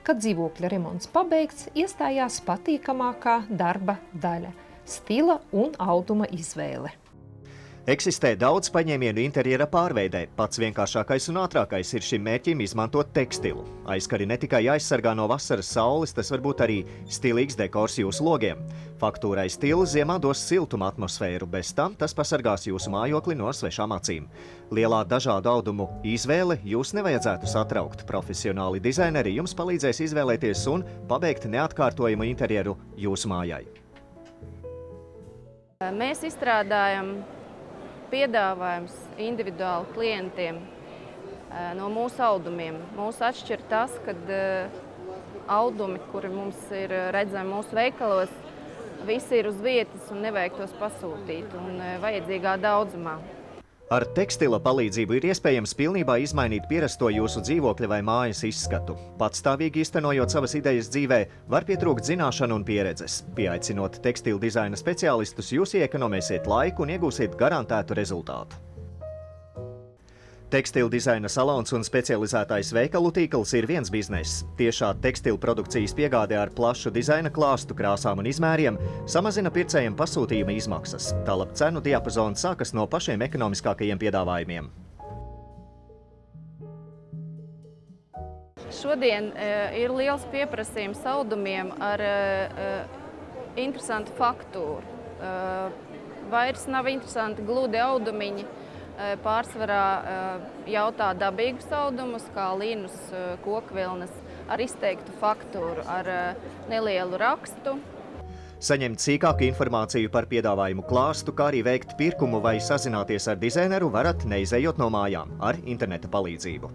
kad dzīvokļa remonts pabeigts, iestājās patīkamākā darba daļa – stila un auduma izvēle. Eksistē daudz paņēmienu interjera pārveidē. Pats vienkāršākais un ātrākais ir šim mērķim izmantot tekstilu. Aizkari ne tikai aizsargā no vasaras saules, tas var būt arī stilīgs dekors jūsu logiem. Faktūrai stila ziemā dos siltuma atmosfēru, bez tam tas pasargās jūsu mājokli no svešām acīm. Lielā dažādu audumu izvēle jūs nevajadzētu satraukt. Profesionāli dizaineri jums palīdzēs izvēlēties un pabeigt neatkārtojumu interjeru jūsu mājai. Mēs izstrādājam piedāvājums individuāli klientiem no mūsu audumiem. Mūsu atšķir tas, ka audumi, kuri mums ir redzami mūsu veikalos, visi ir uz vietas un nevajag tos pasūtīt un vajadzīgā daudzumā. Ar tekstila palīdzību ir iespējams pilnībā izmainīt pierasto jūsu dzīvokļa vai mājas izskatu. Patstāvīgi īstenojot savas idejas dzīvē, var pietrūkt zināšanu un pieredzes. Pieaicinot tekstila dizaina speciālistus, jūs iekonomēsiet laiku un iegūsiet garantētu rezultātu. Tekstila dizaina salons un specializētais veikalu tīkls ir viens bizness. Tiešā tekstila produkcijas piegāde ar plašu dizaina klāstu, krāsām un izmēriem samazina pircējiem pasūtījuma izmaksas. Tālāk cenu diapazons sākas no pašiem ekonomiskākajiem piedāvājumiem. Šodien ir liels pieprasījums audumiem ar interesantu faktūru. Vairs nav interesanti gludi audumiņi. Pārsvarā jautā dabīgus audumus, kā linus, kokvilnas, ar izteiktu faktūru, ar nelielu rakstu. Saņemt sīkāku informāciju par piedāvājumu klāstu, kā arī veikt pirkumu vai sazināties ar dizaineru varat neizejot no mājām ar interneta palīdzību.